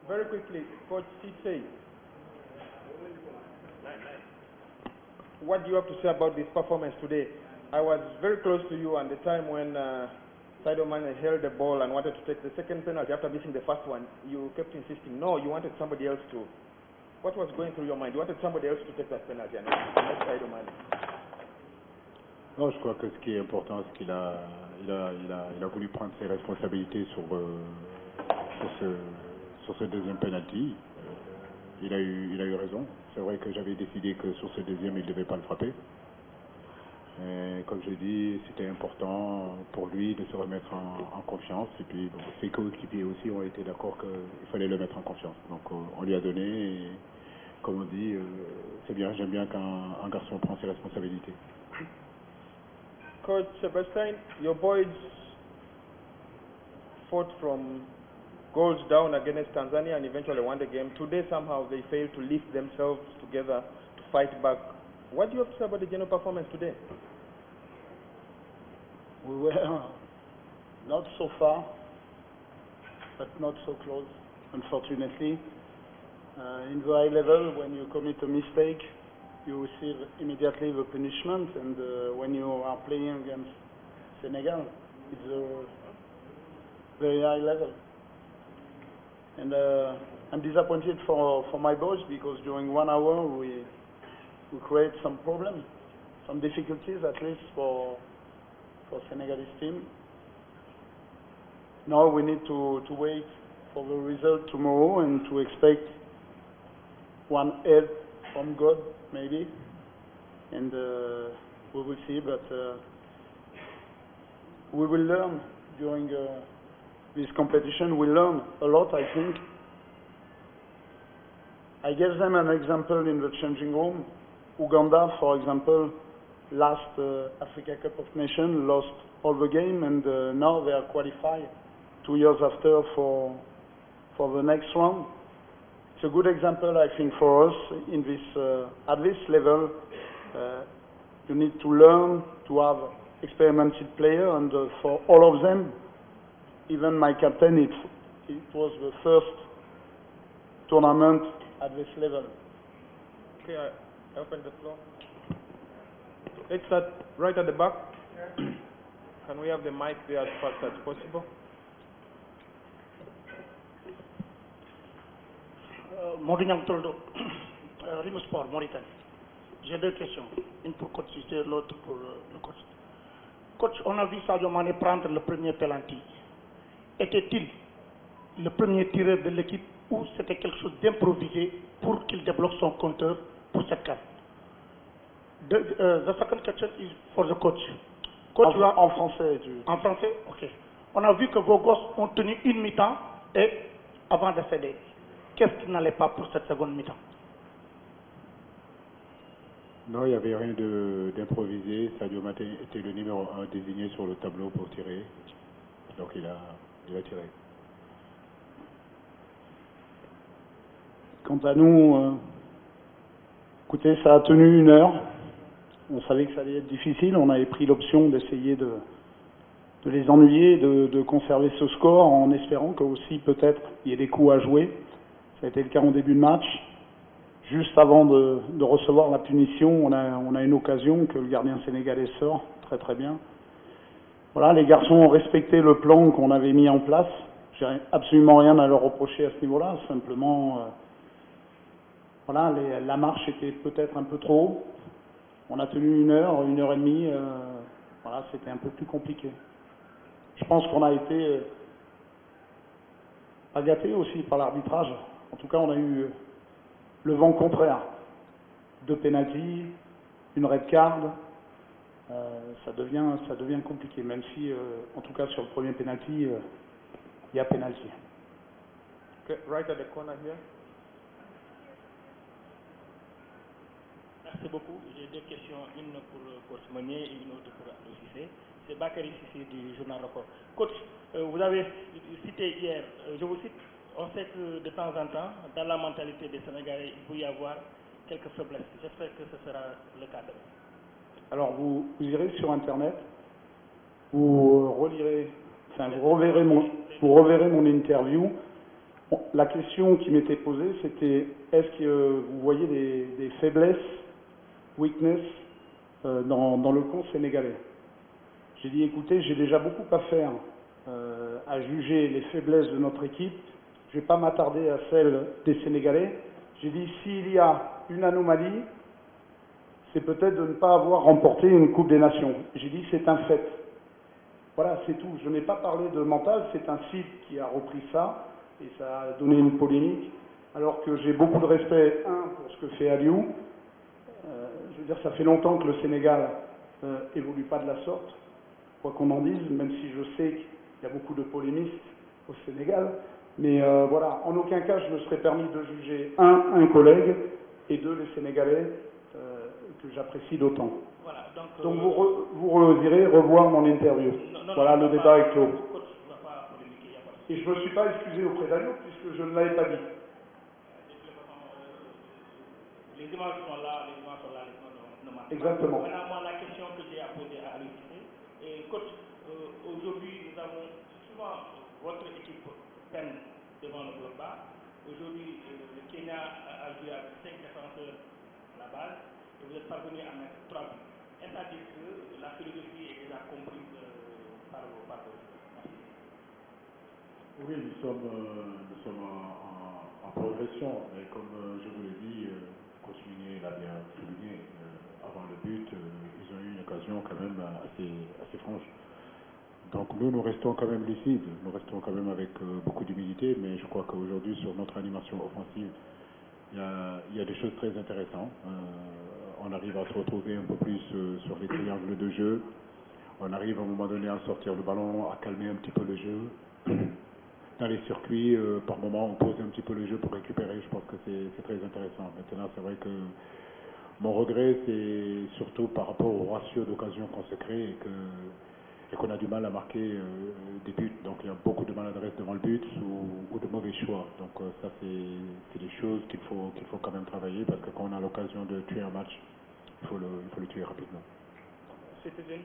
Very quickly, Coach Cisse, what do you have to say about this performance today? I was very close to you at the time when Sadio Mane held the ball and wanted to take the second penalty after missing the first one. You kept insisting, no, you wanted somebody else to. What was going through your mind? You wanted somebody else to take that penalty and not Sadio Mane. Non, je crois que ce qui est important, c'est qu'il a voulu prendre ses responsabilités sur ce deuxième penalty. Il a eu raison. C'est vrai que j'avais décidé que sur ce deuxième, il ne devait pas le frapper. Et comme je dis, c'était important pour lui de se remettre en confiance. Et puis, bon, ses coéquipiers aussi ont été d'accord qu'il fallait le mettre en confiance. Donc, on lui a donné. Et, comme on dit, c'est bien, j'aime bien qu'un garçon prend ses responsabilités. Coach Sebastian, your boys fought from goals down against Tanzania and eventually won the game. Today, somehow, they failed to lift themselves together to fight back. What do you have to say about the general performance today? We were not so far, but not so close, unfortunately. In the high level, when you commit a mistake, you receive immediately the punishment, and when you are playing against Senegal, it's a very high level. And I'm disappointed for my boys because during 1 hour we create some problems, some difficulties at least for Senegalese team. Now we need to wait for the result tomorrow and to expect one help from God maybe, and we will see, but we will learn during this competition. We learn a lot, I think. I gave them an example in the changing room. Uganda, for example, last Africa Cup of Nations, lost all the game, and now they are qualified 2 years after for the next round. It's a good example, I think, for us in this at this level. You need to learn to have experimented players, and for all of them, even my captain, it was the first tournament at this level. Okay, I open the floor. Let's start right at the back. Can we have the mic there as fast as possible? Mourinho Toldo, Rimou Sport, Mauritanie. J'ai deux questions, une pour coach Cissé, l'autre pour le coach. Coach, on a vu Sadio Mane prendre le premier penalty. Était-il le premier tireur de l'équipe ou c'était quelque chose d'improvisé pour qu'il débloque son compteur pour cette CAN? The second question is for the coach. Coach, en français. En français, ok. On a vu que vos gosses ont tenu une mi-temps et avant de céder. Qu'est-ce qui n'allait pas pour cette seconde mi-temps? Non, il n'y avait rien d'improvisé. Sadio Mane était le numéro 1 désigné sur le tableau pour tirer. Donc il a tiré. Quant à nous, écoutez, ça a tenu 1 heure. On savait que ça allait être difficile. On avait pris l'option d'essayer de les ennuyer, de conserver ce score en espérant que aussi peut-être il y ait des coups à jouer. Ça a été le cas en début de match. Juste avant de recevoir la punition, on a une occasion que le gardien sénégalais sort très très bien. Voilà, les garçons ont respecté le plan qu'on avait mis en place. J'ai absolument rien à leur reprocher à ce niveau-là. Simplement, voilà, la marche était peut-être un peu trop haut. On a tenu 1 heure, 1 heure et demie. Voilà, c'était un peu plus compliqué. Je pense qu'on a été pas gâtés aussi par l'arbitrage. En tout cas, on a eu le vent contraire. 2 pénaltys, 1 red card. Ça devient compliqué, même si, en tout cas, sur le premier penalty, il y a penalty. Okay, right at the corner here. Merci beaucoup. J'ai 2 questions, une pour Coach Meunier et une autre pour Aliou Cissé. C'est Bakary Cissé du journal Record. Coach, vous avez cité hier, je vous cite, on sait que de temps en temps, dans la mentalité des Sénégalais, il peut y avoir quelques faiblesses. J'espère que ce sera le cas demain. Alors vous irez sur Internet, vous reverrez mon interview Bon, la question qui m'était posée, c'était est-ce que vous voyez des faiblesses, weakness, dans le camp sénégalais? J'ai dit, écoutez, j'ai déjà beaucoup à faire à juger les faiblesses de notre équipe. Je ne vais pas m'attarder à celles des Sénégalais. J'ai dit, s'il y a une anomalie, c'est peut-être de ne pas avoir remporté une Coupe des Nations. J'ai dit, c'est un fait. Voilà, c'est tout. Je n'ai pas parlé de mental, c'est un site qui a repris ça, et ça a donné une polémique, alors que j'ai beaucoup de respect, pour ce que fait Aliou. Je veux dire, ça fait longtemps que le Sénégal évolue pas de la sorte, quoi qu'on en dise, même si je sais qu'il y a beaucoup de polémistes au Sénégal. Mais voilà, en aucun cas je me serais permis de juger, un collègue, et deux, les Sénégalais, que j'apprécie d'autant. Voilà, donc vous irez revoir mon interview. Voilà, le débat est clos. Et je ne me suis pas excusé auprès d'Aliou, puisque je ne l'avais pas dit. Les images sont là, les images sont là, les images ne marquent pas. Exactement. Maintenant, moi, la question que j'ai à poser à Aliou Cissé, et coach, aujourd'hui, nous avons souvent, votre équipe peine devant le bloc bas. Aujourd'hui, le Kenya a joué avec 5 défenseurs à la base, et vous êtes parvenu à mettre 3 buts. Est-ce à dire que la philosophie est déjà comprise par vos joueurs? Oui, nous sommes en progression, mais comme je vous l'ai dit, coach Minier l'a bien souligné, avant le but, ils ont eu une occasion quand même assez franche. Donc nous restons quand même lucides, nous restons quand même avec beaucoup d'humilité, mais je crois qu'aujourd'hui sur notre animation offensive, il y a des choses très intéressantes. On arrive à se retrouver un peu plus sur les triangles de jeu, on arrive à un moment donné à sortir le ballon, à calmer un petit peu le jeu. Dans les circuits, par moment, on pose un petit peu le jeu pour récupérer. Je pense que c'est très intéressant. Maintenant, c'est vrai que mon regret, c'est surtout par rapport au ratio d'occasions qu'on se crée et qu'on a du mal à marquer des buts. Donc, il y a beaucoup de maladresse devant le but ou de mauvais choix. Donc, ça, c'est des choses qu'il faut quand même travailler parce que quand on a l'occasion de tuer un match, il faut le tuer rapidement. Citizen.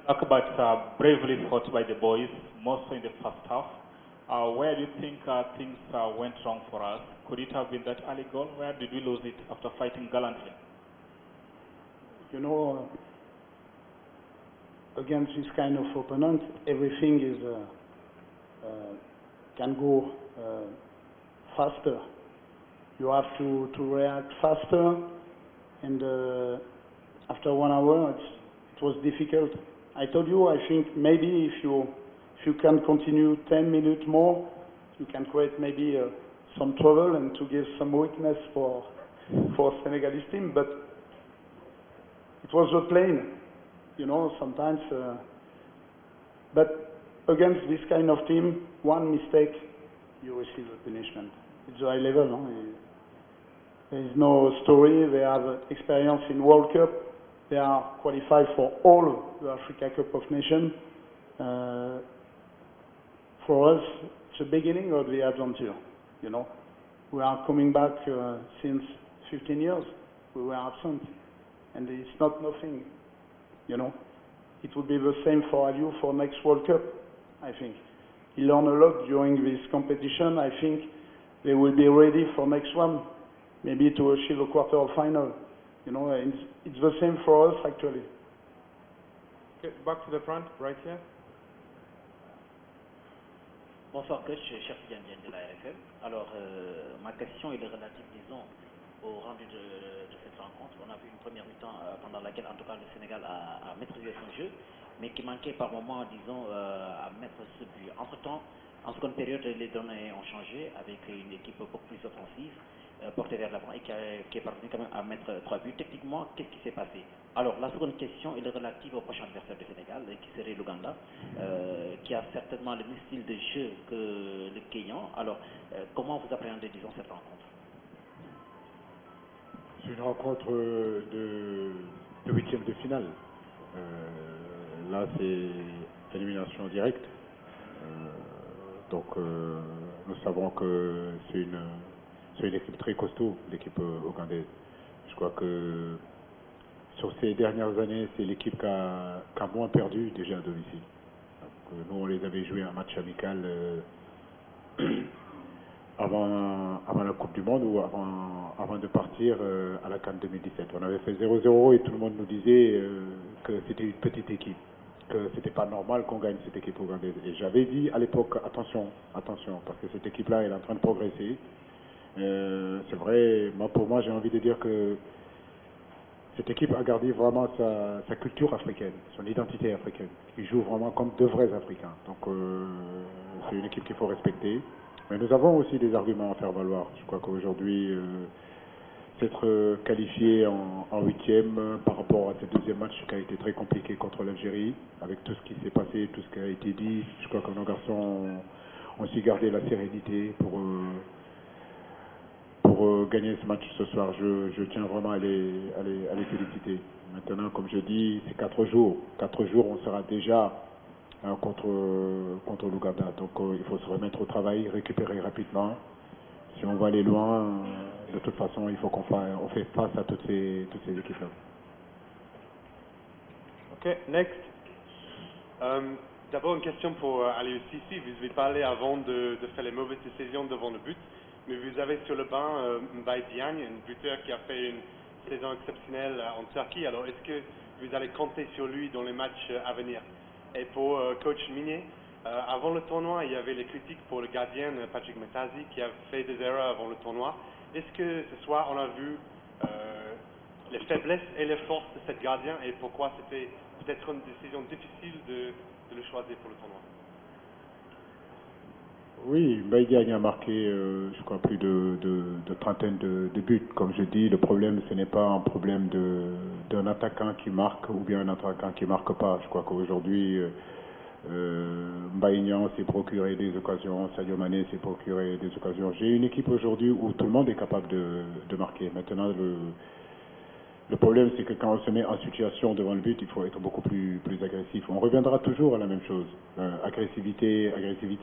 But bravely fought by the boys, mostly in the first half. Where do you think things went wrong for us? Could it have been that early goal? Where did we lose it after fighting gallantly? You know, against this kind of opponent, everything is can go faster. You have to react faster, and after 1 hour, it was difficult. I told you, I think maybe if you can continue 10 minutes more, you can create maybe some trouble and to give some weakness for Senegalese team. But it was a plane, you know. Sometimes, but against this kind of team, one mistake, you receive a punishment. It's a high level. No? There is no story. They have experience in World Cup. They are qualified for all the Africa Cup of Nations. For us, it's the beginning of the adventure, you know. We are coming back since 15 years. We were absent, and it's not nothing, you know. It will be the same for Aliou for next World Cup, I think. He learned a lot during this competition. I think they will be ready for next one, maybe to achieve a quarter final. You know, it's the same for us actually. Okay, back to the front, right here. Bonsoir coach, Cheikh Tidiane de la RFM. Alors, ma question est relative, disons, au rendu de cette rencontre. On a vu une première mi-temps pendant laquelle, en tout cas, le Sénégal a maîtrisé son jeu, mais qui manquait par moments, disons, à mettre ce but. Entre-temps, en seconde période, les données ont changé avec une équipe beaucoup plus offensive, portée vers l'avant et qui est parvenue quand même à mettre 3 buts. Techniquement, qu'est-ce qui s'est passé? Alors, la seconde question est relative au prochain adversaire du Sénégal, qui serait l'Ouganda, qui a certainement le même style de jeu que le Kenyan. Alors, comment vous appréhendez, disons, cette rencontre? C'est une rencontre de huitième de finale. Là, c'est élimination directe. Donc, nous savons que c'est une équipe très costaud, l'équipe ougandaise. Je crois que sur ces dernières années, c'est l'équipe qui a moins perdu déjà à domicile. Donc, nous, on les avait joués un match amical avant la Coupe du Monde ou avant de partir à la CAN 2017. On avait fait 0-0 et tout le monde nous disait que c'était une petite équipe, que c'était pas normal qu'on gagne cette équipe ougandaise. Et j'avais dit à l'époque, attention, parce que cette équipe-là, elle est en train de progresser. C'est vrai, pour moi, j'ai envie de dire que cette équipe a gardé vraiment sa culture africaine, son identité africaine. Ils jouent vraiment comme de vrais Africains. Donc c'est une équipe qu'il faut respecter. Mais nous avons aussi des arguments à faire valoir. Je crois qu'aujourd'hui, s'être qualifié en huitième par rapport à ce deuxième match qui a été très compliqué contre l'Algérie, avec tout ce qui s'est passé, tout ce qui a été dit, je crois que nos garçons ont aussi gardé la sérénité pour gagner ce match ce soir. Je tiens vraiment à les féliciter. Maintenant, comme je dis, c'est 4 jours. 4 jours, on sera déjà contre l'Ouganda. Donc il faut se remettre au travail, récupérer rapidement. Si on va aller loin, de toute façon, il faut qu'on fait face à toutes ces équipes-là. Ok, next. D'abord une question pour Aliou Cissé. Vous avez parlé avant de faire les mauvaises décisions devant le but, mais vous avez sur le banc Mbaye Diagne, un buteur qui a fait une saison exceptionnelle en Turquie. Alors est-ce que vous allez compter sur lui dans les matchs à venir? Et pour coach Migné, avant le tournoi, il y avait les critiques pour le gardien Patrick Metazi qui a fait des erreurs avant le tournoi. Est-ce que ce soir on a vu les faiblesses et les forces de cet gardien et pourquoi c'était peut-être une décision difficile de le choisir pour le tournoi? Oui, Mbaye Diagne a marqué, je crois, plus de trentaine de buts. Comme je dis, le problème, ce n'est pas un problème d'un attaquant qui marque ou bien un attaquant qui ne marque pas. Je crois qu'aujourd'hui, Mbaye Diagne s'est procuré des occasions, Sadio Mané s'est procuré des occasions. J'ai une équipe aujourd'hui où tout le monde est capable de marquer. Maintenant, le problème, c'est que quand on se met en situation devant le but, il faut être beaucoup plus agressif. On reviendra toujours à la même chose. Agressivité.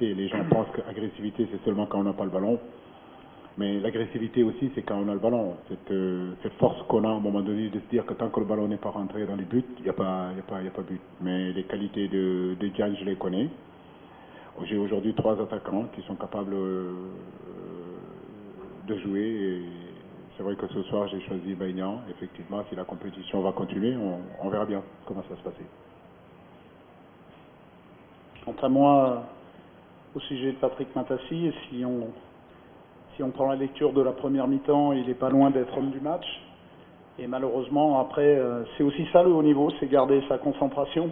Les gens pensent qu'agressivité, c'est seulement quand on n'a pas le ballon. Mais l'agressivité aussi, c'est quand on a le ballon. Cette force qu'on a à un moment donné de se dire que tant que le ballon n'est pas rentré dans les buts, il n'y a pas but. Mais les qualités de Diagne, je les connais. J'ai aujourd'hui 3 attaquants qui sont capables de jouer. Et c'est vrai que ce soir, j'ai choisi Mbaye Diagne. Effectivement, si la compétition va continuer, on verra bien comment ça va se passer. Quant à moi, au sujet de Patrick Matassi, si on prend la lecture de la première mi-temps, il n'est pas loin d'être homme du match. Et malheureusement, après, c'est aussi ça le haut niveau, c'est garder sa concentration,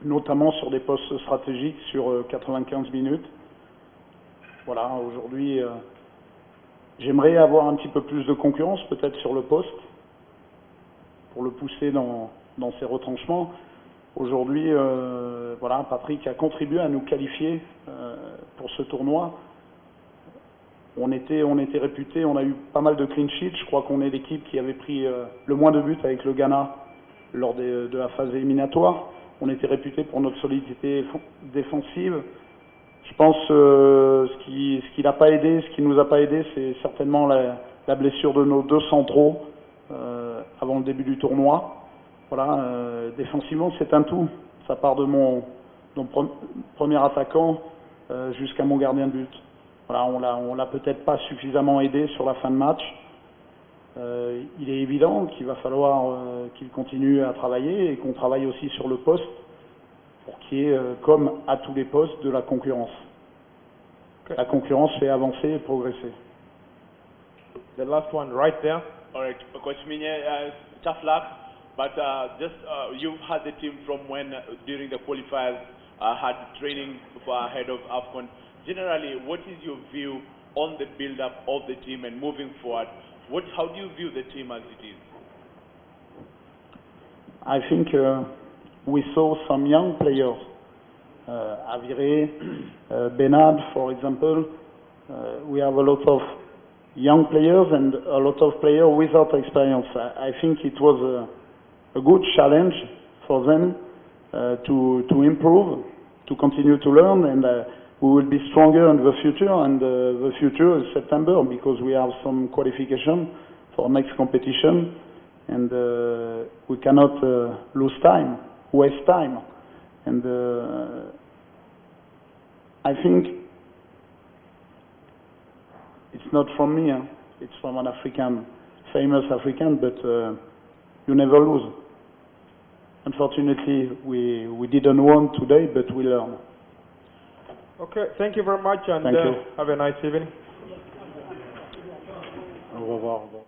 notamment sur des postes stratégiques sur 95 minutes. Voilà, aujourd'hui, j'aimerais avoir un petit peu plus de concurrence, peut-être sur le poste, pour le pousser dans ses retranchements. Aujourd'hui, voilà, Patrick a contribué à nous qualifier pour ce tournoi. On était réputé, on a eu pas mal de clean sheets. Je crois qu'on est l'équipe qui avait pris le moins de buts avec le Ghana lors de la phase éliminatoire. On était réputé pour notre solidité défensive. Je pense ce qui n'a pas aidé, ce qui nous a pas aidé, c'est certainement la blessure de nos 2 centraux avant le début du tournoi. Voilà, défensivement, c'est un tout. Ça part de mon premier attaquant jusqu'à mon gardien de but. Voilà, on l'a peut-être pas suffisamment aidé sur la fin de match. Il est évident qu'il va falloir qu'il continue à travailler et qu'on travaille aussi sur le poste pour qu'il y ait, comme à tous les postes, de la concurrence. La concurrence fait avancer et progresser. The last one right there. All right, Coach Migné, tough luck, but you've had the team from when during the qualifiers had training ahead of AFCON. Generally, what is your view on the build-up of the team and moving forward? How do you view the team as it is? I think we saw some young players, Aviré, Benad, for example. We have a lot of young players and a lot of players without experience. I think it was a good challenge for them to improve, to continue to learn, and we will be stronger in the future, and the future is September because we have some qualification for next competition. and we cannot waste time. And I think it's not from me, huh? It's from an African, famous African, but you never lose. Unfortunately, we didn't win today, but we learn. Okay, thank you very much, and Thank you. have a nice evening. Au revoir.